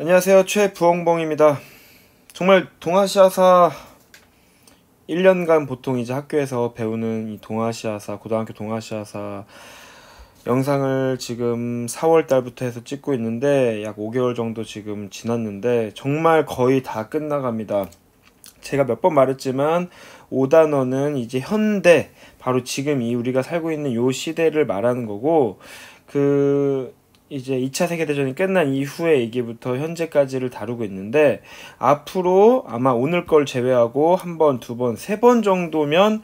안녕하세요. 최부엉봉입니다. 정말 동아시아사 1년간 보통 이제 학교에서 배우는 이 동아시아사, 고등학교 동아시아사 영상을 지금 4월 달부터 해서 찍고 있는데 약 5개월 정도 지금 지났는데 정말 거의 다 끝나갑니다. 제가 몇 번 말했지만 5단원은 이제 현대, 바로 지금 이 우리가 살고 있는 요 시대를 말하는 거고, 이제 2차 세계대전이 끝난 이후의 얘기부터 현재까지를 다루고 있는데, 앞으로 아마 오늘 걸 제외하고 한 번, 두 번, 세 번 정도면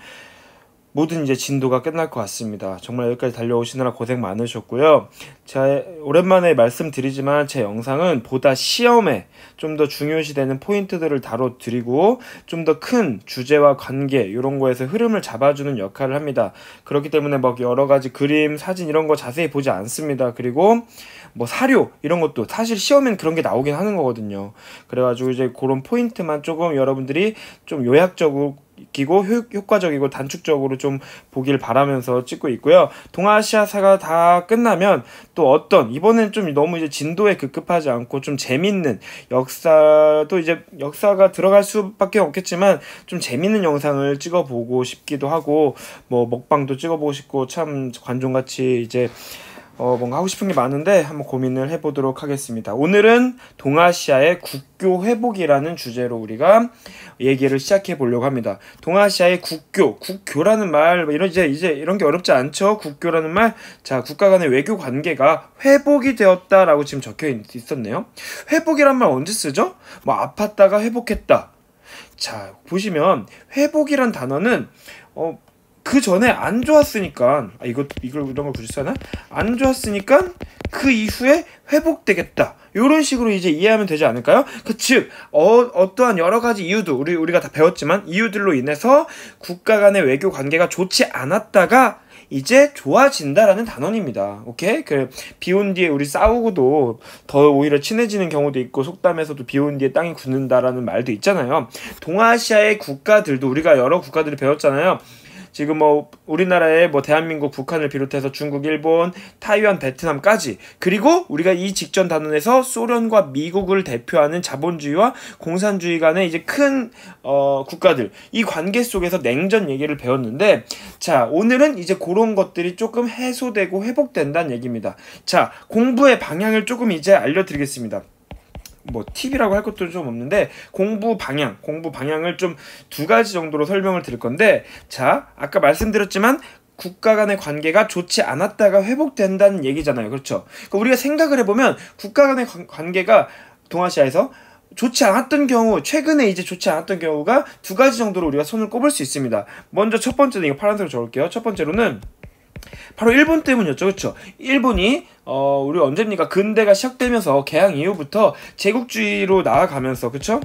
모든 이제 진도가 끝날 것 같습니다. 정말 여기까지 달려오시느라 고생 많으셨고요. 제가 오랜만에 말씀드리지만 제 영상은 보다 시험에 좀 더 중요시되는 포인트들을 다뤄드리고 좀 더 큰 주제와 관계 이런 거에서 흐름을 잡아주는 역할을 합니다. 그렇기 때문에 막 여러 가지 그림, 사진 이런 거 자세히 보지 않습니다. 그리고 뭐 사료 이런 것도 사실 시험엔 그런 게 나오긴 하는 거거든요. 그래가지고 이제 그런 포인트만 조금 여러분들이 좀 요약적으로 끼고 효과적이고 단축적으로 좀 보길 바라면서 찍고 있고요. 동아시아사가 다 끝나면 또 어떤, 이번엔 좀 너무 이제 진도에 급급하지 않고 좀 재밌는 역사도, 이제 역사가 들어갈 수밖에 없겠지만 좀 재밌는 영상을 찍어보고 싶기도 하고, 뭐 먹방도 찍어보고 싶고, 참 관종같이 이제 뭔가 하고 싶은 게 많은데 한번 고민을 해보도록 하겠습니다. 오늘은 동아시아의 국교 회복이라는 주제로 우리가 얘기를 시작해 보려고 합니다. 동아시아의 국교라는 말, 이제 이런 게 어렵지 않죠? 국교라는 말. 자, 국가 간의 외교 관계가 회복이 되었다라고 지금 적혀 있었네요. 회복이란 말 언제 쓰죠? 뭐 아팠다가 회복했다. 자, 보시면 회복이란 단어는 그 전에 안 좋았으니까, 이런 걸 굳이 써나? 안 좋았으니까 그 이후에 회복되겠다, 요런 식으로 이제 이해하면 되지 않을까요? 즉 어떠한 여러 가지 이유도 우리가 다 배웠지만 이유들로 인해서 국가 간의 외교 관계가 좋지 않았다가 이제 좋아진다라는 단원입니다. 오케이? 비온 뒤에 우리 싸우고도 더 오히려 친해지는 경우도 있고, 속담에서도 비온 뒤에 땅이 굳는다라는 말도 있잖아요. 동아시아의 국가들도 우리가 여러 국가들을 배웠잖아요. 지금 뭐 우리나라의 뭐 대한민국, 북한을 비롯해서 중국, 일본, 타이완, 베트남까지, 그리고 우리가 이 직전 단원에서 소련과 미국을 대표하는 자본주의와 공산주의 간의 이제 큰 국가들, 이 관계 속에서 냉전 얘기를 배웠는데, 자, 오늘은 이제 그런 것들이 조금 해소되고 회복된다는 얘기입니다. 자, 공부의 방향을 조금 이제 알려드리겠습니다. 뭐 팁이라고 할 것도 좀 없는데, 공부 방향을 좀 두 가지 정도로 설명을 드릴 건데, 자, 아까 말씀드렸지만 국가 간의 관계가 좋지 않았다가 회복된다는 얘기잖아요. 그렇죠? 그러니까 우리가 생각을 해보면 국가 간의 관계가 동아시아에서 좋지 않았던 경우, 최근에 이제 좋지 않았던 경우가 두 가지 정도로 우리가 손을 꼽을 수 있습니다. 먼저 첫 번째는, 이거 파란색으로 적을게요. 첫 번째로는 바로 일본 때문이었죠. 그렇죠? 일본이 우리 언제입니까? 근대가 시작되면서 개항 이후부터 제국주의로 나아가면서, 그렇죠?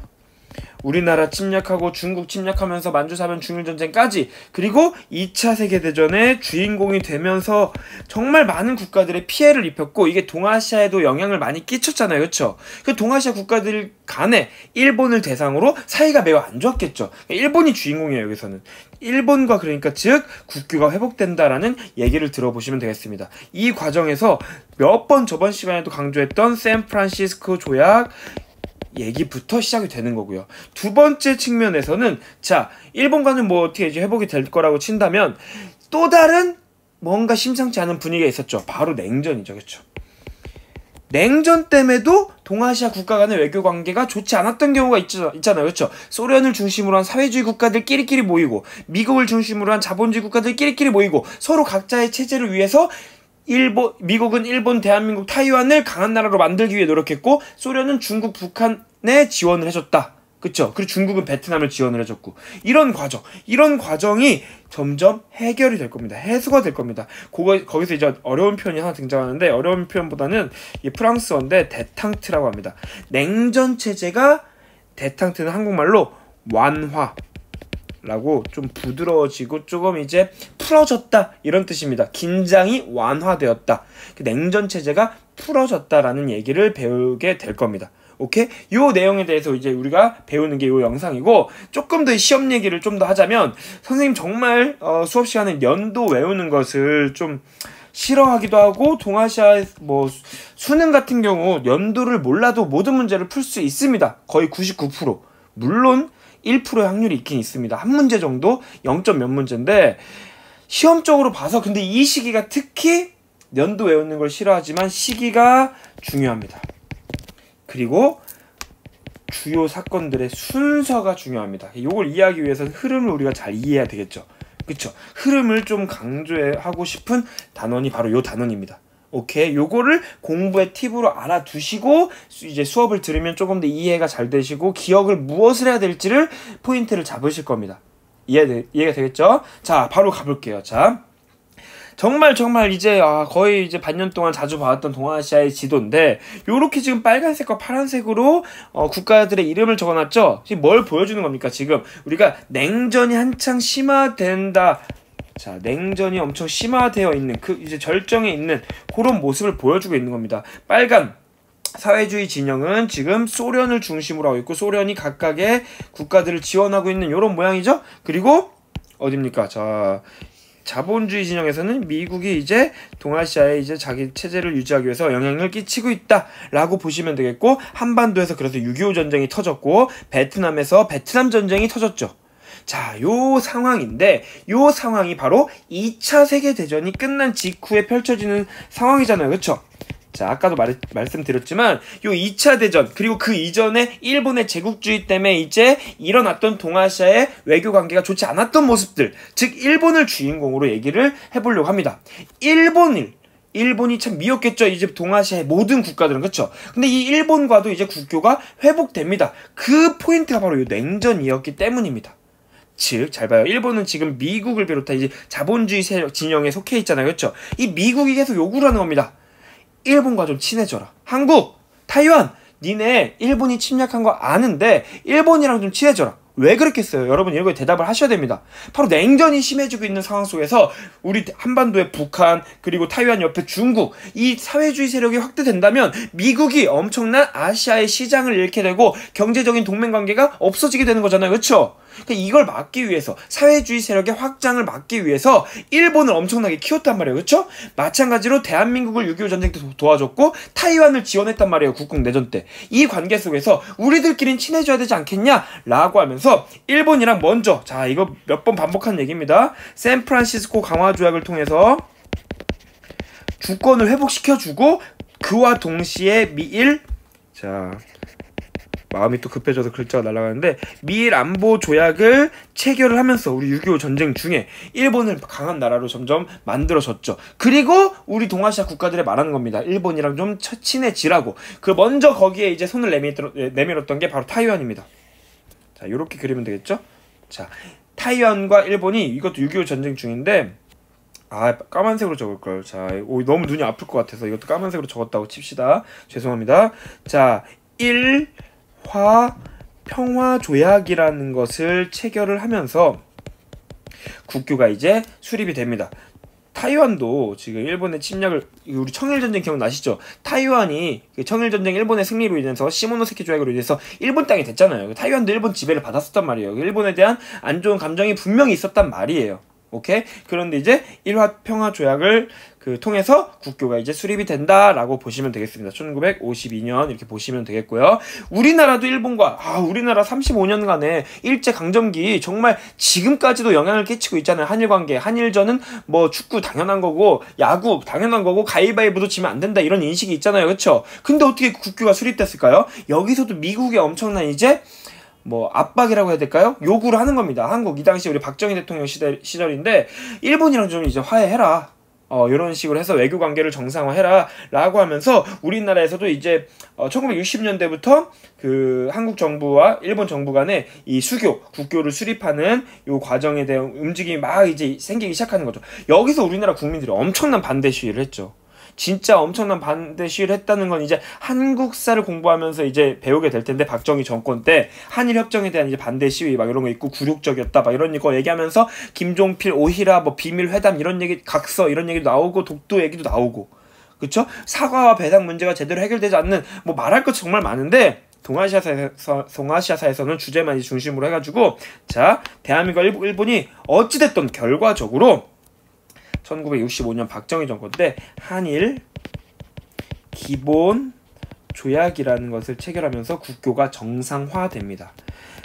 우리나라 침략하고 중국 침략하면서 만주사변 중일전쟁까지, 그리고 2차 세계대전의 주인공이 되면서 정말 많은 국가들의 피해를 입혔고, 이게 동아시아에도 영향을 많이 끼쳤잖아요. 그렇죠? 그 동아시아 국가들 간에 일본을 대상으로 사이가 매우 안 좋았겠죠. 일본이 주인공이에요. 여기서는 일본과, 그러니까 즉 국교가 회복된다라는 얘기를 들어보시면 되겠습니다. 이 과정에서 몇 번 저번 시간에도 강조했던 샌프란시스코 조약 얘기부터 시작이 되는 거고요. 두 번째 측면에서는, 자, 일본과는 뭐 어떻게 이제 회복이 될 거라고 친다면 또 다른 뭔가 심상치 않은 분위기가 있었죠. 바로 냉전이죠. 그렇죠? 냉전 때문에도 동아시아 국가 간의 외교 관계가 좋지 않았던 경우가 있잖아요. 그렇죠? 소련을 중심으로 한 사회주의 국가들 끼리끼리 모이고, 미국을 중심으로 한 자본주의 국가들 끼리끼리 모이고, 서로 각자의 체제를 위해서 미국은 일본, 대한민국, 타이완을 강한 나라로 만들기 위해 노력했고, 소련은 중국, 북한에 지원을 해줬다. 그쵸? 그리고 중국은 베트남을 지원을 해줬고, 이런 과정이 점점 해결이 될 겁니다. 해소가 될 겁니다. 거기서 이제 어려운 표현이 하나 등장하는데, 어려운 표현보다는 이 프랑스어인데 데탕트라고 합니다. 냉전 체제가, 데탕트는 한국말로 완화 라고, 좀 부드러워지고 조금 이제 풀어졌다, 이런 뜻입니다. 긴장이 완화되었다, 냉전 체제가 풀어졌다라는 얘기를 배우게 될 겁니다. 오케이? 요 내용에 대해서 이제 우리가 배우는 게 요 영상이고, 조금 더 시험 얘기를 좀 더 하자면, 선생님 정말 수업 시간에 연도 외우는 것을 좀 싫어하기도 하고 동아시아 뭐 수능 같은 경우 연도를 몰라도 모든 문제를 풀 수 있습니다. 거의 99%. 물론 1%의 확률이 있긴 있습니다. 한 문제 정도 0점 몇 문제인데 시험적으로 봐서 근데 이 시기가 특히 연도 외우는 걸 싫어하지만 시기가 중요합니다. 그리고 주요 사건들의 순서가 중요합니다. 이걸 이해하기 위해서는 흐름을 우리가 잘 이해해야 되겠죠. 그쵸? 흐름을 좀 강조하고 싶은 단원이 바로 요 단원입니다. 오케이? 요거를 공부의 팁으로 알아두시고 이제 수업을 들으면 조금 더 이해가 잘 되시고 기억을 무엇을 해야 될지를 포인트를 잡으실 겁니다. 이해가 되겠죠? 자, 바로 가볼게요. 자, 정말 이제 거의 이제 반년 동안 자주 봐왔던 동아시아의 지도인데 요렇게 지금 빨간색과 파란색으로 국가들의 이름을 적어놨죠. 지금 뭘 보여주는 겁니까? 지금 우리가 냉전이 한창 심화된다. 자, 냉전이 엄청 심화되어 있는 그 이제 절정에 있는 그런 모습을 보여주고 있는 겁니다. 빨간 사회주의 진영은 지금 소련을 중심으로 하고 있고 소련이 각각의 국가들을 지원하고 있는 이런 모양이죠. 그리고 어딥니까? 자, 자본주의 진영에서는 미국이 이제 동아시아에 이제 자기 체제를 유지하기 위해서 영향을 끼치고 있다라고 보시면 되겠고, 한반도에서 그래서 6.25 전쟁이 터졌고 베트남에서 베트남 전쟁이 터졌죠. 자, 요 상황인데 요 상황이 바로 2차 세계대전이 끝난 직후에 펼쳐지는 상황이잖아요. 그렇죠? 자, 아까도 말씀드렸지만 요 2차 대전 그리고 그 이전에 일본의 제국주의 때문에 이제 일어났던 동아시아의 외교 관계가 좋지 않았던 모습들, 즉 일본을 주인공으로 얘기를 해보려고 합니다. 일본이 참 미웠겠죠. 이제 동아시아의 모든 국가들은. 그렇죠? 근데 이 일본과도 이제 국교가 회복됩니다. 그 포인트가 바로 이 냉전이었기 때문입니다. 즉, 잘 봐요. 일본은 지금 미국을 비롯한 이제 자본주의 세력 진영에 속해 있잖아요. 그렇죠? 이 미국이 계속 요구를 하는 겁니다. 일본과 좀 친해져라. 한국, 타이완, 니네 일본이 침략한 거 아는데 일본이랑 좀 친해져라. 왜 그랬겠어요? 여러분 이거에 대답을 하셔야 됩니다. 바로 냉전이 심해지고 있는 상황 속에서 우리 한반도의 북한 그리고 타이완 옆에 중국 이 사회주의 세력이 확대된다면 미국이 엄청난 아시아의 시장을 잃게 되고 경제적인 동맹관계가 없어지게 되는 거잖아요. 그렇죠? 그러니까 이걸 막기 위해서 사회주의 세력의 확장을 막기 위해서 일본을 엄청나게 키웠단 말이에요. 그렇죠? 마찬가지로 대한민국을 6.25 전쟁 때 도와줬고 타이완을 지원했단 말이에요. 국共내전 때. 이 관계 속에서 우리들끼리는 친해져야 되지 않겠냐? 라고 하면서 일본이랑 먼저, 자, 이거 몇 번 반복한 얘기입니다. 샌프란시스코 강화 조약을 통해서 주권을 회복시켜주고 그와 동시에 미일, 자, 마음이 또 급해져서 글자가 날아가는데 미일 안보 조약을 체결을 하면서 우리 6.25 전쟁 중에 일본을 강한 나라로 점점 만들어졌죠. 그리고 우리 동아시아 국가들에 말하는 겁니다. 일본이랑 좀 친해지라고. 그 먼저 거기에 이제 손을 내밀었던 게 바로 타이완입니다. 자, 요렇게 그리면 되겠죠? 자, 타이완과 일본이 이것도 6.25 전쟁 중인데 까만색으로 적을걸. 자, 너무 눈이 아플 것 같아서 이것도 까만색으로 적었다고 칩시다. 죄송합니다. 자, 평화조약이라는 것을 체결을 하면서 국교가 이제 수립이 됩니다. 타이완도 지금 일본의 침략을, 우리 청일전쟁 기억나시죠? 타이완이 청일전쟁 일본의 승리로 인해서 시모노세키 조약으로 인해서 일본 땅이 됐잖아요. 타이완도 일본 지배를 받았었단 말이에요. 일본에 대한 안 좋은 감정이 분명히 있었단 말이에요. 오케이? 그런데 이제 일화 평화 조약을 통해서 국교가 이제 수립이 된다라고 보시면 되겠습니다. 1952년 이렇게 보시면 되겠고요. 우리나라도 일본과 우리나라 35년간의 일제 강점기 정말 지금까지도 영향을 끼치고 있잖아요. 한일 관계. 한일전은 뭐 축구 당연한 거고 야구 당연한 거고 가위바위보도 지면 안 된다 이런 인식이 있잖아요. 그렇죠? 근데 어떻게 국교가 수립됐을까요? 여기서도 미국의 엄청난 이제 압박이라고 해야 될까요? 요구를 하는 겁니다. 한국, 이 당시 우리 박정희 대통령 시절인데, 일본이랑 좀 이제 화해해라. 이런 식으로 해서 외교 관계를 정상화해라. 라고 하면서, 우리나라에서도 이제, 1960년대부터 한국 정부와 일본 정부 간에 이 국교를 수립하는 요 과정에 대한 움직임이 막 이제 생기기 시작하는 거죠. 여기서 우리나라 국민들이 엄청난 반대 시위를 했죠. 진짜 엄청난 반대 시위를 했다는 건 이제 한국사를 공부하면서 이제 배우게 될 텐데, 박정희 정권 때 한일 협정에 대한 이제 반대 시위 막 이런 거 있고 굴욕적이었다 막 이런 거 얘기하면서 김종필, 오히라, 비밀 회담 이런 얘기, 각서 이런 얘기도 나오고 독도 얘기도 나오고, 그쵸? 사과와 배당 문제가 제대로 해결되지 않는 말할 것 정말 많은데, 동아시아사에서는 주제만 이제 중심으로 해가지고, 자, 대한민국과 일본이 어찌됐든 결과적으로 1965년 박정희 정권 때 한일 기본 조약이라는 것을 체결하면서 국교가 정상화됩니다.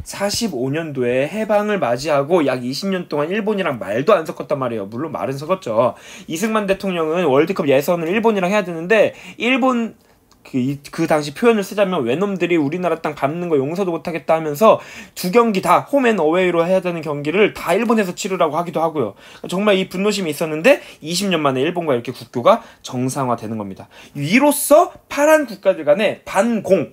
45년도에 해방을 맞이하고 약 20년 동안 일본이랑 말도 안 섞었단 말이에요. 물론 말은 섞었죠. 이승만 대통령은 월드컵 예선을 일본이랑 해야 되는데 일본 그 당시 표현을 쓰자면 외놈들이 우리나라 땅 밟는 거 용서도 못하겠다 하면서 두 경기 다 홈앤어웨이로 해야 되는 경기를 다 일본에서 치르라고 하기도 하고요. 정말 이 분노심이 있었는데 20년 만에 일본과 이렇게 국교가 정상화되는 겁니다. 이로써 파란 국가들 간의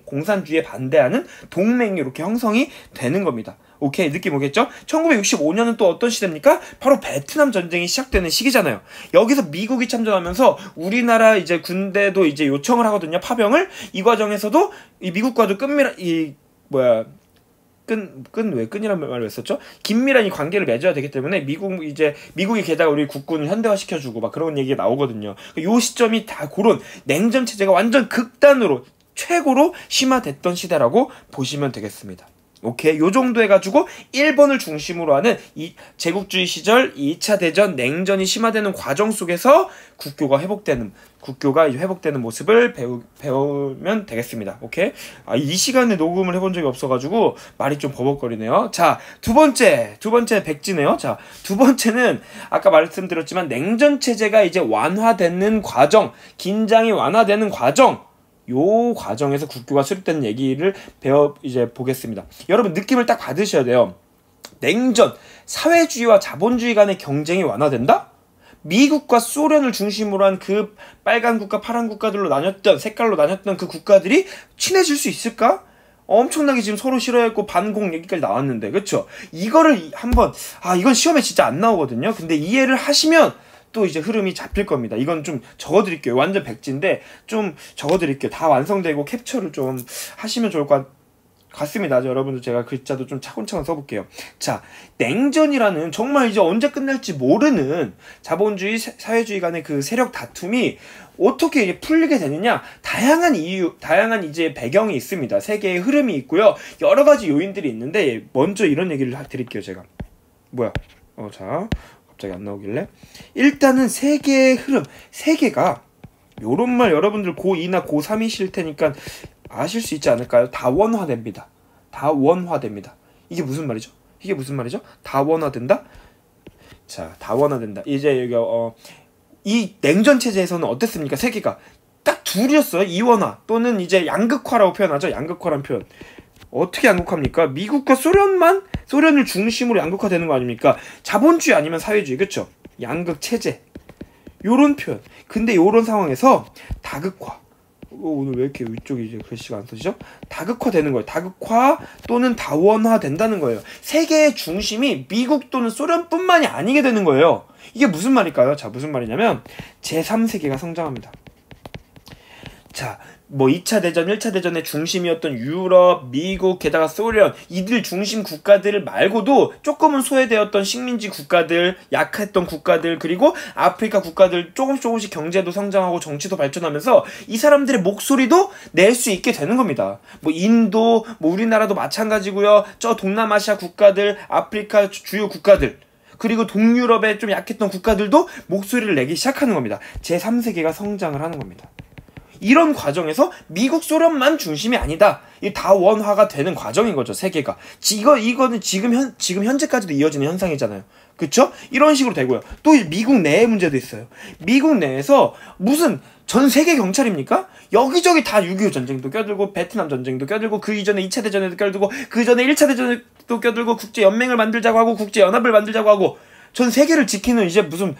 공산주의에 반대하는 동맹이 이렇게 형성이 되는 겁니다. 오케이, 느낌 오겠죠? 1965년은 또 어떤 시대입니까? 바로 베트남 전쟁이 시작되는 시기잖아요. 여기서 미국이 참전하면서 우리나라 이제 군대도 이제 요청을 하거든요. 파병을. 이 과정에서도 이 미국과도 왜 끈이란 말을 했었죠? 긴밀한 이 관계를 맺어야 되기 때문에 미국이 게다가 우리 국군을 현대화시켜주고 막 그런 얘기가 나오거든요. 요 시점이 다 그런 냉전 체제가 완전 극단으로 최고로 심화됐던 시대라고 보시면 되겠습니다. 오케이, 요 정도 해가지고 일본을 중심으로 하는 이 제국주의 시절 2차 대전 냉전이 심화되는 과정 속에서 국교가 회복되는 모습을 배우면 되겠습니다. 오케이? 이 시간에 녹음을 해본 적이 없어가지고 말이 좀 버벅거리네요. 자, 두 번째 백지네요. 자, 두 번째는 아까 말씀드렸지만 냉전 체제가 이제 완화되는 과정, 긴장이 완화되는 과정, 요 과정에서 국교가 수립되는 얘기를 보겠습니다. 여러분 느낌을 딱 받으셔야 돼요. 냉전, 사회주의와 자본주의 간의 경쟁이 완화된다? 미국과 소련을 중심으로 한 그 빨간 국가, 파란 국가들로 색깔로 나뉘었던 그 국가들이 친해질 수 있을까? 엄청나게 지금 서로 싫어했고 반공 얘기까지 나왔는데, 그쵸? 이거를 이건 시험에 진짜 안 나오거든요. 근데 이해를 하시면 또 이제 흐름이 잡힐 겁니다. 이건 좀 적어드릴게요. 완전 백지인데 좀 적어드릴게요. 다 완성되고 캡처를 좀 하시면 좋을 것 같습니다. 여러분들 제가 글자도 좀 차근차근 써볼게요. 자, 냉전이라는 정말 이제 언제 끝날지 모르는 자본주의, 사회주의 간의 그 세력 다툼이 어떻게 이게 풀리게 되느냐? 다양한 이제 배경이 있습니다. 세계의 흐름이 있고요. 여러 가지 요인들이 있는데 먼저 이런 얘기를 드릴게요. 제가 자, 갑자기 안 나오길래. 일단은 세계의 흐름, 세계가 요런 말 여러분들 고2나 고3이실 테니까 아실 수 있지 않을까요? 다원화됩니다. 다원화됩니다. 이게 무슨 말이죠? 다원화된다? 자, 다원화된다. 이제 여기 이 냉전 체제에서는 어땠습니까? 세계가 딱 둘이었어요. 이원화 또는 이제 양극화라고 표현하죠. 양극화란 표현. 어떻게 양극화입니까? 미국과 소련을 중심으로 양극화되는 거 아닙니까? 자본주의 아니면 사회주의, 그쵸? 양극 체제, 요런 표현. 근데 요런 상황에서 다극화, 오늘 왜 이렇게 위쪽이 이제 글씨가 안 써지죠? 다극화되는 거예요. 다극화 또는 다원화 된다는 거예요. 세계의 중심이 미국 또는 소련뿐만이 아니게 되는 거예요. 이게 무슨 말일까요? 자, 무슨 말이냐면 제3세계가 성장합니다. 자, 2차 대전, 1차 대전의 중심이었던 유럽, 미국, 게다가 소련, 이들 중심 국가들 말고도 조금은 소외되었던 식민지 국가들, 약했던 국가들, 그리고 아프리카 국가들 조금씩 경제도 성장하고 정치도 발전하면서 이 사람들의 목소리도 낼 수 있게 되는 겁니다. 인도, 우리나라도 마찬가지고요. 저 동남아시아 국가들, 아프리카 주요 국가들, 그리고 동유럽의 좀 약했던 국가들도 목소리를 내기 시작하는 겁니다. 제3세계가 성장을 하는 겁니다. 이런 과정에서 미국, 소련만 중심이 아니다. 이 다원화가 되는 과정인 거죠, 세계가. 이거는 지금 현재까지도 이어지는 현상이잖아요. 그쵸? 이런 식으로 되고요. 또 미국 내의 문제도 있어요. 미국 내에서 무슨 전 세계 경찰입니까? 여기저기 다 6.25 전쟁도 껴들고, 베트남 전쟁도 껴들고, 그 이전에 2차 대전에도 껴들고, 그 전에 1차 대전에도 껴들고, 국제연맹을 만들자고 하고, 국제연합을 만들자고 하고, 전 세계를 지키는 이제 무슨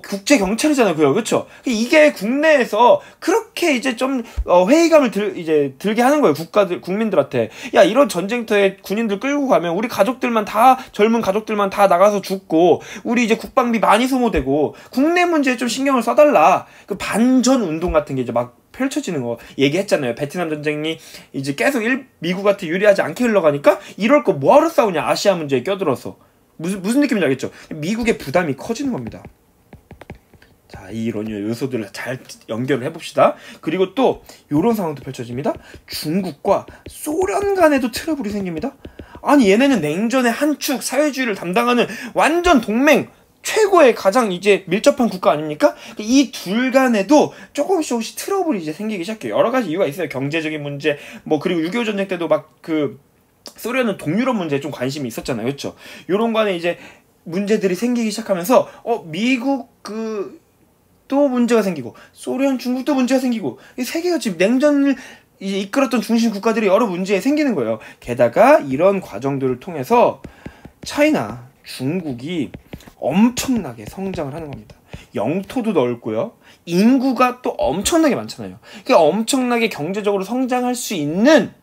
국제 경찰이잖아요, 그쵸? 이게 국내에서 그렇게 이제 좀 회의감을 들게 하는 거예요, 국민들한테. 야, 이런 전쟁터에 군인들 끌고 가면 우리 젊은 가족들만 다 나가서 죽고, 우리 이제 국방비 많이 소모되고, 국내 문제에 좀 신경을 써달라. 그 반전 운동 같은 게 이제 막 펼쳐지는 거 얘기했잖아요. 베트남 전쟁이 이제 계속 미국한테 유리하지 않게 흘러가니까 이럴 거 뭐하러 싸우냐, 아시아 문제에 껴들어서. 무슨 느낌인지 알겠죠? 미국의 부담이 커지는 겁니다. 자, 이런 요소들을 잘 연결을 해봅시다. 그리고 또 이런 상황도 펼쳐집니다. 중국과 소련 간에도 트러블이 생깁니다. 아니, 얘네는 냉전의 한 축, 사회주의를 담당하는 완전 동맹, 최고의 가장 이제 밀접한 국가 아닙니까? 이 둘 간에도 조금씩 트러블이 이제 생기기 시작해요. 여러 가지 이유가 있어요. 경제적인 문제, 뭐 그리고 6.25 전쟁 때도 막 그 소련은 동유럽 문제에 좀 관심이 있었잖아요. 그렇죠? 요런 거에 이제 문제들이 생기기 시작하면서 미국 또 문제가 생기고 소련, 중국도 문제가 생기고 이 세계가 지금 냉전을 이제 이끌었던 중심 국가들이 여러 문제에 생기는 거예요. 게다가 이런 과정들을 통해서 차이나 중국이 엄청나게 성장을 하는 겁니다. 영토도 넓고요. 인구가 또 엄청나게 많잖아요. 그러니까 엄청나게 경제적으로 성장할 수 있는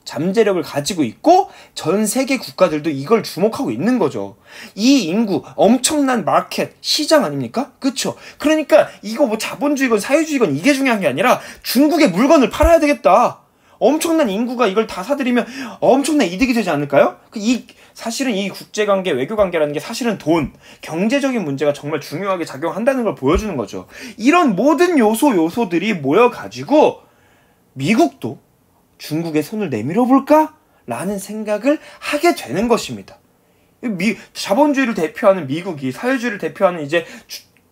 잠재력을 가지고 있고 전 세계 국가들도 이걸 주목하고 있는 거죠. 이 인구 엄청난 마켓 시장 아닙니까? 그쵸? 그러니까 이거 뭐 자본주의건 사회주의건 이게 중요한 게 아니라 중국의 물건을 팔아야 되겠다. 엄청난 인구가 이걸 다 사들이면 엄청난 이득이 되지 않을까요? 사실은 이 국제관계, 외교관계라는 게 사실은 돈, 경제적인 문제가 정말 중요하게 작용한다는 걸 보여주는 거죠. 이런 모든 요소들이 모여가지고 미국도 중국의 손을 내밀어 볼까? 라는 생각을 하게 되는 것입니다. 자본주의를 대표하는 미국이 사회주의를 대표하는 이제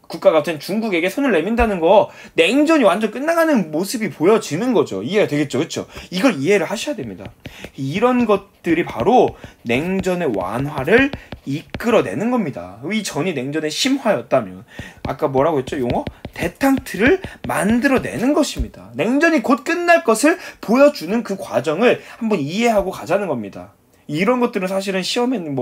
국가 같은 중국에게 손을 내민다는 거 냉전이 완전 끝나가는 모습이 보여지는 거죠. 이해가 되겠죠? 그렇죠? 이걸 이해를 하셔야 됩니다. 이런 것들이 바로 냉전의 완화를 이끌어내는 겁니다. 이 전이 냉전의 심화였다면 아까 뭐라고 했죠? 용어? 대탕트를 만들어내는 것입니다. 냉전이 곧 끝날 것을 보여주는 그 과정을 한번 이해하고 가자는 겁니다. 이런 것들은 사실은 시험에는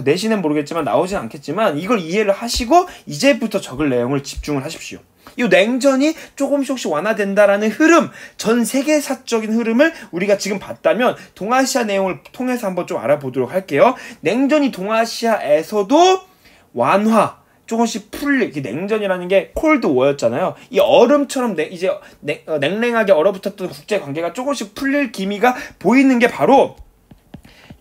내신은 모르겠지만 나오진 않겠지만 이걸 이해를 하시고 이제부터 적을 내용을 집중을 하십시오. 이 냉전이 조금씩 완화된다라는 흐름, 전 세계사적인 흐름을 우리가 지금 봤다면 동아시아 내용을 통해서 한번 좀 알아보도록 할게요. 냉전이 동아시아에서도 완화, 조금씩 냉전이라는 게 콜드 워였잖아요. 이 얼음처럼 냉랭하게 얼어붙었던 국제관계가 조금씩 풀릴 기미가 보이는 게 바로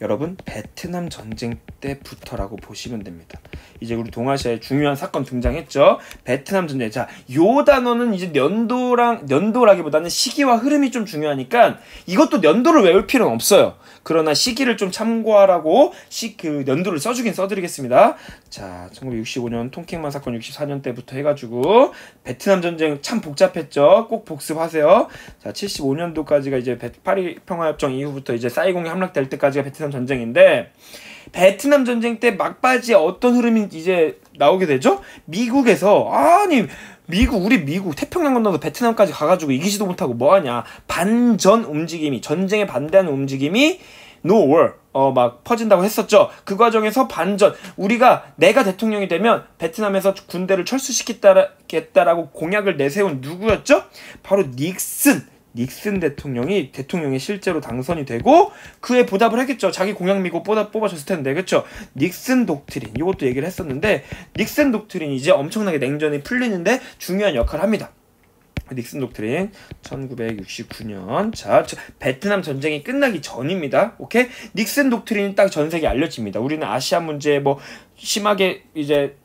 여러분 베트남 전쟁 때부터라고 보시면 됩니다. 이제 우리 동아시아에 중요한 사건 등장했죠. 베트남 전쟁. 자, 요 단어는 이제 연도라기보다는 시기와 흐름이 좀 중요하니까 이것도 연도를 외울 필요는 없어요. 그러나 시기를 좀 참고하라고 연도를 써드리겠습니다. 자, 1965년 통킹만 사건 64년 때부터 해가지고 베트남 전쟁 참 복잡했죠. 꼭 복습하세요. 자, 75년도까지가 이제 파리 평화협정 이후부터 이제 사이공이 함락될 때까지가 베트남 전쟁인데 베트남 전쟁 때 막바지에 어떤 흐름이 이제 나오게 되죠? 미국에서 우리 미국 태평양 건너서 베트남까지 가가지고 이기지도 못하고 뭐하냐 반전 움직임이 전쟁에 반대하는 움직임이 No war 막 퍼진다고 했었죠. 그 과정에서 반전 내가 대통령이 되면 베트남에서 군대를 철수시키겠다라고 공약을 내세운 누구였죠? 바로 닉슨 대통령이 실제로 당선이 되고 그에 보답을 했겠죠. 자기 공약 믿고 뽑아줬을 텐데, 그렇죠? 닉슨 독트린 이것도 얘기를 했었는데 닉슨 독트린이 이제 엄청나게 냉전이 풀리는데 중요한 역할을 합니다. 닉슨 독트린 1969년 자 베트남 전쟁이 끝나기 전입니다. 오케이? 닉슨 독트린이 딱 전 세계에 알려집니다. 우리는 아시아 문제에 심하게 이제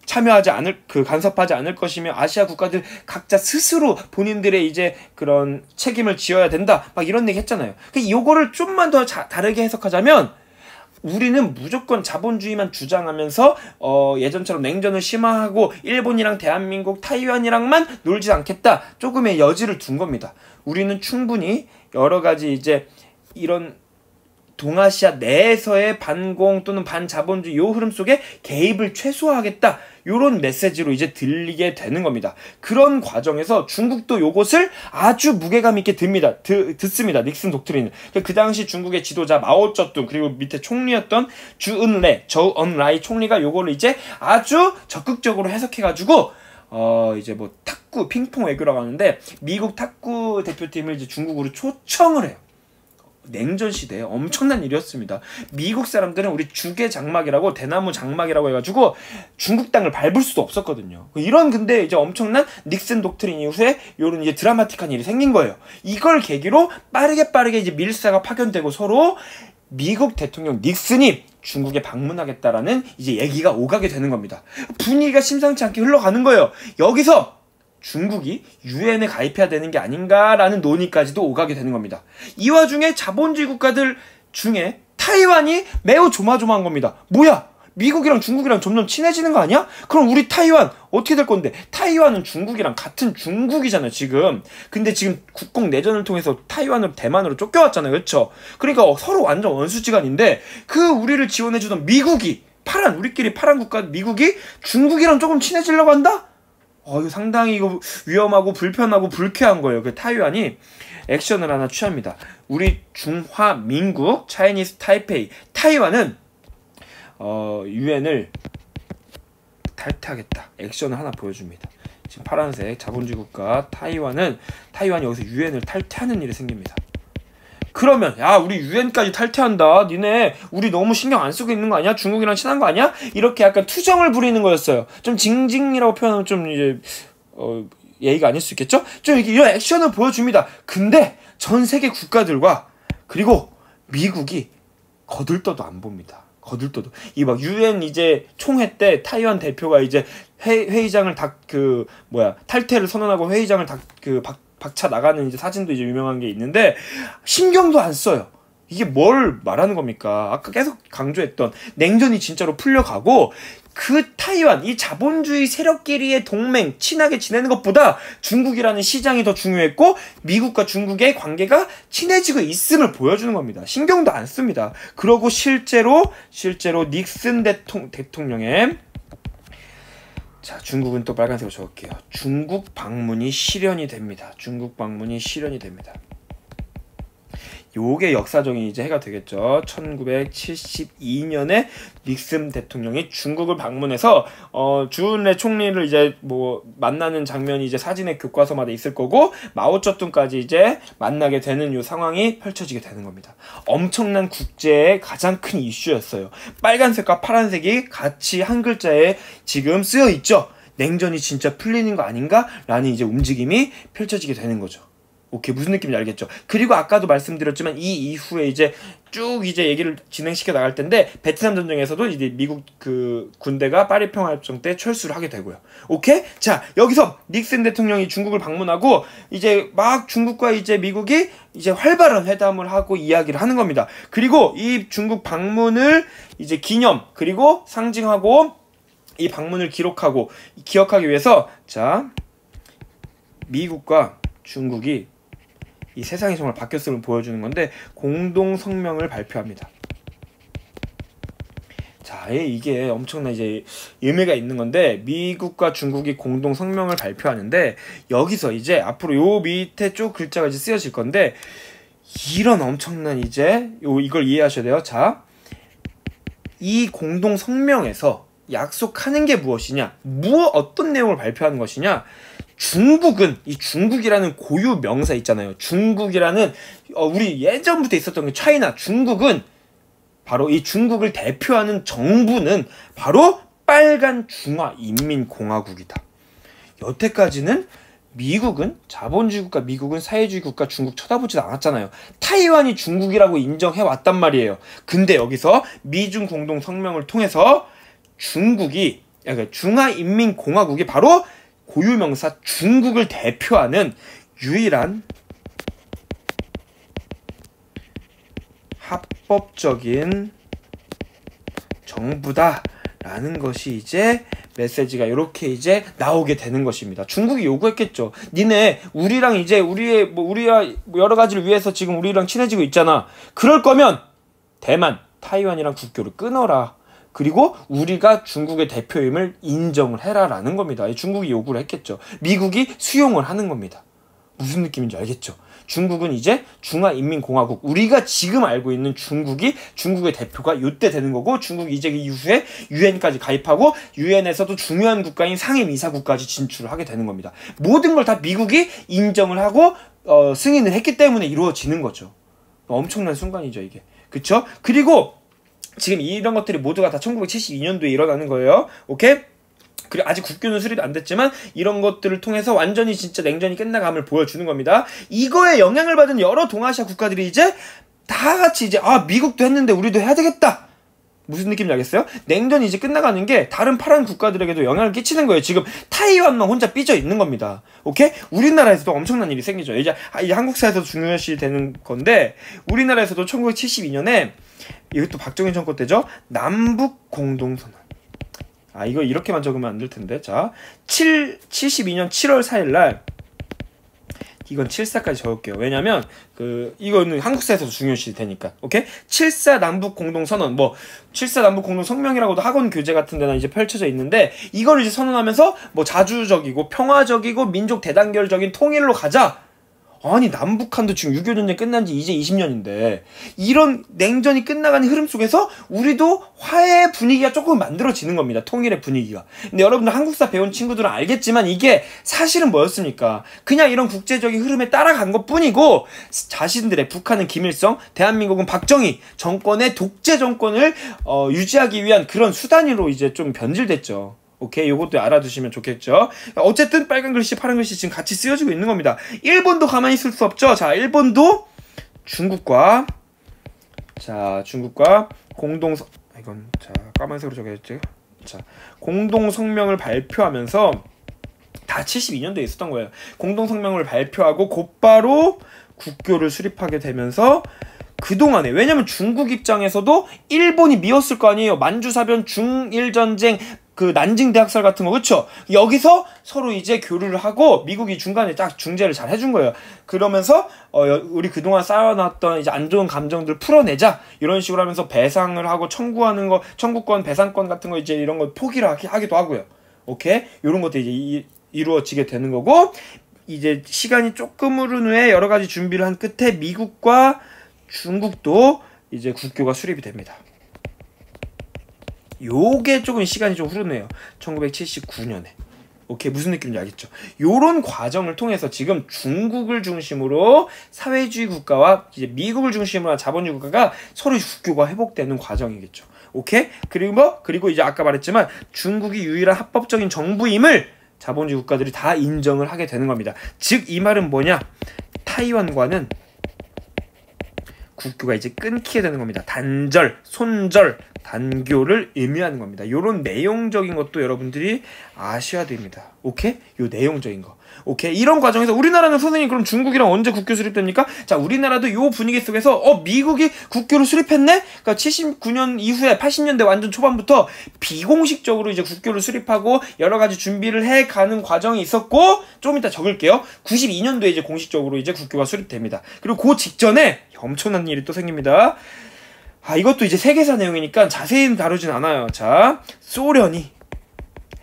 간섭하지 않을 것이며 아시아 국가들 각자 스스로 본인들의 이제 그런 책임을 지어야 된다. 막 이런 얘기 했잖아요. 요거를 좀만 더 다르게 해석하자면 우리는 무조건 자본주의만 주장하면서 예전처럼 냉전을 심화하고 일본이랑 대한민국, 타이완이랑만 놀지 않겠다. 조금의 여지를 둔 겁니다. 우리는 충분히 여러 가지 이제 이런 동아시아 내에서의 반공 또는 반자본주의 요 흐름 속에 개입을 최소화하겠다. 요런 메시지로 이제 들리게 되는 겁니다. 그런 과정에서 중국도 요것을 아주 무게감 있게 듣습니다. 닉슨 독트린은. 그 당시 중국의 지도자 마오쩌둥 그리고 밑에 총리였던 저언라이 총리가 요거를 이제 아주 적극적으로 해석해가지고 이제 탁구 핑퐁 외교라고 하는데 미국 탁구 대표팀을 이제 중국으로 초청을 해요. 냉전 시대에 엄청난 일이었습니다. 미국 사람들은 우리 주계 장막이라고 대나무 장막이라고 해가지고 중국 땅을 밟을 수도 없었거든요. 근데 이제 엄청난 닉슨 독트린 이후에 요런 이제 드라마틱한 일이 생긴 거예요. 이걸 계기로 빠르게 이제 밀사가 파견되고 서로 미국 대통령 닉슨이 중국에 방문하겠다라는 이제 얘기가 오가게 되는 겁니다. 분위기가 심상치 않게 흘러가는 거예요. 여기서 중국이 유엔에 가입해야 되는 게 아닌가라는 논의까지도 오가게 되는 겁니다. 이 와중에 자본주의 국가들 중에 타이완이 매우 조마조마한 겁니다. 뭐야? 미국이랑 중국이랑 점점 친해지는 거 아니야? 그럼 우리 타이완 어떻게 될 건데? 타이완은 중국이랑 같은 중국이잖아요, 지금. 근데 지금 국공 내전을 통해서 타이완으로 대만으로 쫓겨왔잖아요, 그렇죠? 그러니까 서로 완전 원수지간인데 그 우리를 지원해주던 미국이 우리끼리 파란 국가 미국이 중국이랑 조금 친해지려고 한다? 이거 상당히 이거 위험하고 불편하고 불쾌한 거예요. 그 타이완이 액션을 하나 취합니다. 우리 중화민국, 차이니스 타이페이, 타이완은 유엔을 탈퇴하겠다. 액션을 하나 보여줍니다. 지금 파란색 자본주의 국가 타이완이 여기서 유엔을 탈퇴하는 일이 생깁니다. 그러면 야 우리 유엔까지 탈퇴한다. 니네 우리 너무 신경 안 쓰고 있는 거 아니야? 중국이랑 친한 거 아니야? 이렇게 약간 투정을 부리는 거였어요. 좀 징징이라고 표현하면 좀 이제 예의가 아닐 수 있겠죠? 좀 이렇게 이런 액션을 보여줍니다. 근데 전 세계 국가들과 그리고 미국이 거들떠도 안 봅니다. 거들떠도 이 막 유엔 이제 총회 때 타이완 대표가 이제 회의장을 탈퇴를 선언하고 회의장을 박차 나가는 이제 사진도 이제 유명한 게 있는데 신경도 안 써요. 이게 뭘 말하는 겁니까? 아까 계속 강조했던 냉전이 진짜로 풀려가고 그 타이완 이 자본주의 세력끼리의 동맹 친하게 지내는 것보다 중국이라는 시장이 더 중요했고 미국과 중국의 관계가 친해지고 있음을 보여주는 겁니다. 신경도 안 씁니다. 그러고 실제로 닉슨 대통령의 자, 중국은 또 빨간색으로 적을게요. 중국 방문이 실현이 됩니다. 요게 역사적인 이제 해가 되겠죠. 1972년에 닉슨 대통령이 중국을 방문해서 주은래 총리를 이제 뭐 만나는 장면이 이제 사진의 교과서마다 있을 거고 마오쩌둥까지 이제 만나게 되는 요 상황이 펼쳐지게 되는 겁니다. 엄청난 국제의 가장 큰 이슈였어요. 빨간색과 파란색이 같이 한 글자에 지금 쓰여 있죠. 냉전이 진짜 풀리는 거 아닌가? 라는 이제 움직임이 펼쳐지게 되는 거죠. 오케이, 무슨 느낌인지 알겠죠? 그리고 아까도 말씀드렸지만 이 이후에 이제 쭉 이제 얘기를 진행시켜 나갈 텐데 베트남 전쟁에서도 이제 미국 그 군대가 파리 평화협정 때 철수를 하게 되고요. 오케이? 자, 여기서 닉슨 대통령이 중국을 방문하고 이제 막 중국과 이제 미국이 이제 활발한 회담을 하고 이야기를 하는 겁니다. 그리고 이 중국 방문을 이제 기념 그리고 상징하고 이 방문을 기억하기 위해서 자, 미국과 중국이 이 세상이 정말 바뀌었음을 보여주는 건데 공동 성명을 발표합니다. 자, 이게 엄청난 이제 의미가 있는 건데 미국과 중국이 공동 성명을 발표하는데 여기서 이제 앞으로 요 밑에 쪽 글자가 이제 쓰여질 건데 이런 엄청난 이제 이걸 이해하셔야 돼요. 자, 이 공동 성명에서 약속하는 게 무엇이냐? 어떤 내용을 발표하는 것이냐? 중국은 이 중국이라는 고유 명사 있잖아요. 중국이라는 우리 예전부터 있었던 게 차이나 중국은 바로 이 중국을 대표하는 정부는 바로 빨간 중화인민공화국이다. 여태까지는 미국은 자본주의 국가, 미국은 사회주의 국가, 중국 쳐다보지도 않았잖아요. 타이완이 중국이라고 인정해 왔단 말이에요. 근데 여기서 미중 공동 성명을 통해서 중국이 그러니까 중화인민공화국이 바로 고유명사 중국을 대표하는 유일한 합법적인 정부다라는 것이 이제 메시지가 이렇게 이제 나오게 되는 것입니다. 중국이 요구했겠죠. 니네 우리랑 이제 우리와 여러 가지를 위해서 지금 우리랑 친해지고 있잖아. 그럴 거면 대만, 타이완이랑 국교를 끊어라. 그리고 우리가 중국의 대표임을 인정을 해라라는 겁니다. 중국이 요구를 했겠죠. 미국이 수용을 하는 겁니다. 무슨 느낌인지 알겠죠? 중국은 이제 중화인민공화국, 우리가 지금 알고 있는 중국의 대표가 요때 되는 거고, 중국이 이제 그 이후에 유엔까지 가입하고 유엔에서도 중요한 국가인 상임이사국까지 진출을 하게 되는 겁니다. 모든 걸 다 미국이 인정을 하고 승인을 했기 때문에 이루어지는 거죠. 엄청난 순간이죠, 이게. 그쵸? 그리고 지금 이런 것들이 모두가 다 1972년도에 일어나는 거예요. 오케이? 그리고 아직 국교는 수립이 안 됐지만 이런 것들을 통해서 완전히 진짜 냉전이 끝나감을 보여주는 겁니다. 이거에 영향을 받은 여러 동아시아 국가들이 이제 다 같이 이제 미국도 했는데 우리도 해야 되겠다. 무슨 느낌인지 알겠어요? 냉전이 이제 끝나가는 게 다른 파란 국가들에게도 영향을 끼치는 거예요. 지금 타이완만 혼자 삐져 있는 겁니다. 오케이? 우리나라에서도 엄청난 일이 생기죠. 이제 한국사에서도 중요시 되는 건데, 우리나라에서도 1972년에 이것도 박정희 정권 때죠. 남북 공동선언. 이거 이렇게만 적으면 안 될 텐데. 자, 72년 7월 4일 날, 이건 74까지 적을게요. 왜냐면 이거는 한국사에서도 중요시 되니까. 오케이? 74 남북 공동 선언, 74 남북 공동 성명이라고도 학원 교재 같은 데나 이제 펼쳐져 있는데, 이걸 이제 선언하면서 자주적이고 평화적이고 민족 대단결적인 통일로 가자. 아니, 남북한도 지금 6.25 전쟁 끝난 지 이제 20년인데 이런 냉전이 끝나가는 흐름 속에서 우리도 화해의 분위기가 조금 만들어지는 겁니다. 통일의 분위기가. 근데 여러분들 한국사 배운 친구들은 알겠지만 이게 사실은 뭐였습니까? 그냥 이런 국제적인 흐름에 따라간 것 뿐이고, 자신들의 북한은 김일성, 대한민국은 박정희 정권의 독재 정권을 유지하기 위한 그런 수단으로 이제 좀 변질됐죠. 오케이, 요것도 알아두시면 좋겠죠. 어쨌든 빨간 글씨, 파란 글씨 지금 같이 쓰여지고 있는 겁니다. 일본도 가만히 있을 수 없죠. 자, 일본도 중국과 까만색으로 적혀있지. 자, 공동성명을 발표하면서 다 72년도에 있었던 거예요. 공동성명을 발표하고 곧바로 국교를 수립하게 되면서 그동안에, 왜냐면 중국 입장에서도 일본이 미웠을 거 아니에요. 만주사변, 중일전쟁, 난징 대학살 같은 거, 그쵸? 여기서 서로 이제 교류를 하고 미국이 중간에 딱 중재를 잘 해준 거예요. 그러면서 우리 그동안 쌓아놨던 이제 안 좋은 감정들 풀어내자, 이런 식으로 하면서 배상을 하고 청구하는 거, 청구권, 배상권 같은 거 이제 이런 거 포기를 하기도 하고요. 오케이? 이런 것도 이제 이루어지게 되는 거고, 이제 시간이 조금 흐른 후에 여러 가지 준비를 한 끝에 미국과 중국도 이제 국교가 수립이 됩니다. 요게 조금 시간이 좀 흐르네요. 1979년에. 오케이, 무슨 느낌인지 알겠죠? 요런 과정을 통해서 지금 중국을 중심으로 사회주의 국가와 이제 미국을 중심으로 한 자본주의 국가가 서로 국교가 회복되는 과정이겠죠. 오케이? 그리고 이제 아까 말했지만 중국이 유일한 합법적인 정부임을 자본주의 국가들이 다 인정을 하게 되는 겁니다. 즉, 이 말은 뭐냐? 타이완과는 국교가 이제 끊기게 되는 겁니다. 단절, 손절, 단교를 의미하는 겁니다. 요런 내용적인 것도 여러분들이 아셔야 됩니다. 오케이? 요 내용적인 거. 오케이? 이런 과정에서 우리나라는 선생님 그럼 중국이랑 언제 국교 수립됩니까? 자, 우리나라도 요 분위기 속에서 미국이 국교를 수립했네? 그러니까 79년 이후에 80년대 완전 초반부터 비공식적으로 이제 국교를 수립하고 여러 가지 준비를 해가는 과정이 있었고, 좀 이따 적을게요. 92년도에 이제 공식적으로 이제 국교가 수립됩니다. 그리고 그 직전에 엄청난 일이 또 생깁니다. 이것도 이제 세계사 내용이니까 자세히는 다루진 않아요. 자, 소련이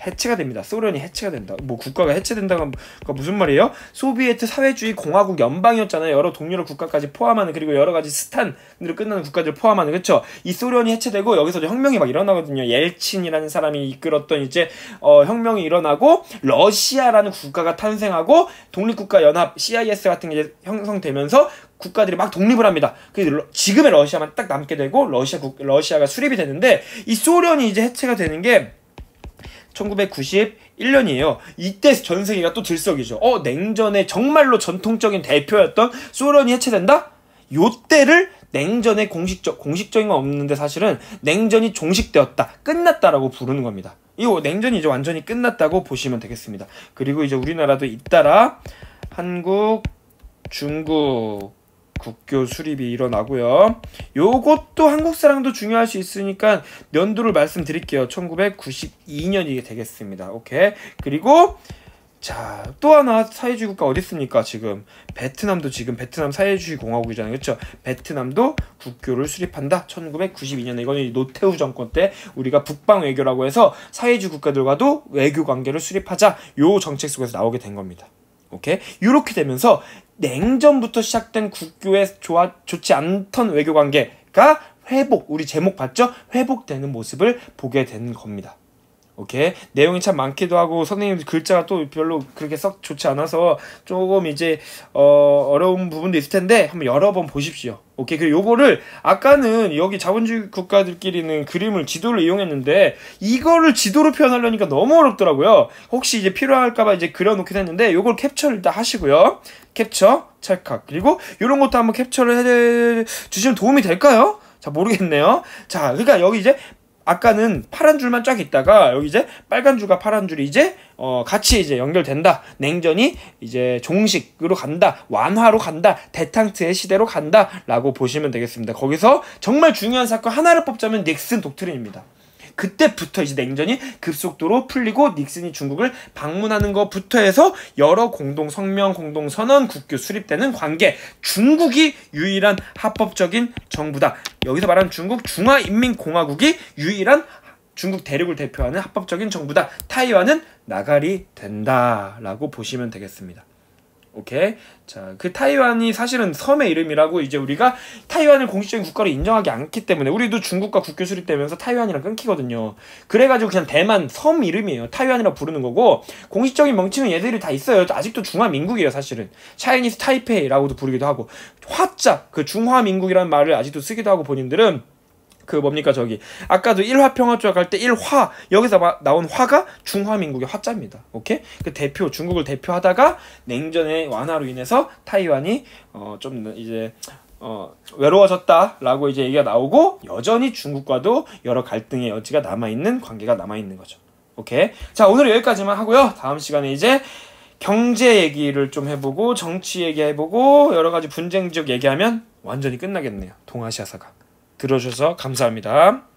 해체가 됩니다. 소련이 해체가 된다. 국가가 해체된다가 무슨 말이에요? 소비에트 사회주의 공화국 연방이었잖아요. 여러 동유럽 국가까지 포함하는, 그리고 여러 가지 스탄으로 끝나는 국가들 포함하는, 그쵸? 이 소련이 해체되고 여기서 혁명이 막 일어나거든요. 옐친이라는 사람이 이끌었던 이제 혁명이 일어나고 러시아라는 국가가 탄생하고 독립국가 연합 CIS 같은 게 형성되면서 국가들이 막 독립을 합니다. 지금의 러시아만 딱 남게 되고 러시아가 수립이 되는데, 이 소련이 이제 해체가 되는 게 1991년이에요. 이때 전 세계가 또 들썩이죠. 냉전의 정말로 전통적인 대표였던 소련이 해체된다? 요때를 냉전의 공식적인 건 없는데 사실은 냉전이 종식되었다, 끝났다라고 부르는 겁니다. 이거 냉전이 이제 완전히 끝났다고 보시면 되겠습니다. 그리고 이제 우리나라도 잇따라 한국, 중국 국교 수립이 일어나고요. 요것도 한국사랑도 중요할 수 있으니까 연도를 말씀드릴게요. 1992년이 되겠습니다. 오케이. 그리고 자, 또 하나 사회주의 국가 어디 있습니까? 지금 베트남도 지금 베트남 사회주의 공화국이잖아요. 그렇죠? 베트남도 국교를 수립한다. 1992년에 이거는 노태우 정권 때 우리가 북방 외교라고 해서 사회주의 국가들과도 외교 관계를 수립하자, 요 정책 속에서 나오게 된 겁니다. 오케이? 이렇게 되면서 냉전부터 시작된 국교에 좋지 않던 외교 관계가 우리 제목 봤죠? 회복되는 모습을 보게 된 겁니다. 오케이? 내용이 참 많기도 하고 선생님 글자가 또 별로 그렇게 썩 좋지 않아서 조금 이제 어려운 부분도 있을 텐데 한번 여러 번 보십시오. 오케이? 그리고 요거를 아까는 여기 자본주의 국가들끼리는 지도를 이용했는데 이거를 지도로 표현하려니까 너무 어렵더라고요. 혹시 이제 필요할까봐 이제 그려놓긴 했는데 요걸 캡처를 일단 하시고요. 캡처, 찰칵. 그리고 요런 것도 한번 캡처를 해주시면 도움이 될까요? 자, 모르겠네요. 자, 그러니까 여기 이제 아까는 파란 줄만 쫙 있다가 여기 이제 빨간 줄과 파란 줄이 이제 같이 이제 연결된다. 냉전이 이제 종식으로 간다. 완화로 간다. 데탕트의 시대로 간다라고 보시면 되겠습니다. 거기서 정말 중요한 사건 하나를 뽑자면 닉슨 독트린입니다. 그때부터 이제 냉전이 급속도로 풀리고 닉슨이 중국을 방문하는 것부터 해서 여러 공동 성명, 공동 선언, 국교 수립되는 관계. 중국이 유일한 합법적인 정부다. 여기서 말하는 중국 중화인민공화국이 유일한 중국 대륙을 대표하는 합법적인 정부다. 타이완은 나가리 된다라고 보시면 되겠습니다. 오케이. 자, 그 타이완이 사실은 섬의 이름이라고 이제 우리가 타이완을 공식적인 국가로 인정하지 않기 때문에 우리도 중국과 국교 수립되면서 타이완이랑 끊기거든요. 그래가지고 그냥 대만 섬 이름이에요. 타이완이라 부르는 거고 공식적인 명칭은 얘들이 다 있어요. 아직도 중화민국이에요, 사실은. 차이니스 타이페이라고도 부르기도 하고 화자, 그 중화민국이라는 말을 아직도 쓰기도 하고 본인들은 그 뭡니까 저기 아까도 일화평화조약 할 때 일화 여기서 나온 화가 중화민국의 화자입니다. 오케이? 그 대표 중국을 대표하다가 냉전의 완화로 인해서 타이완이 좀 이제 외로워졌다라고 이제 얘기가 나오고 여전히 중국과도 여러 갈등의 여지가 남아있는 관계가 남아있는 거죠. 오케이? 자, 오늘 여기까지만 하고요. 다음 시간에 이제 경제 얘기를 좀 해보고 정치 얘기해보고 여러 가지 분쟁 지역 얘기하면 완전히 끝나겠네요. 동아시아사가. 들어주셔서 감사합니다.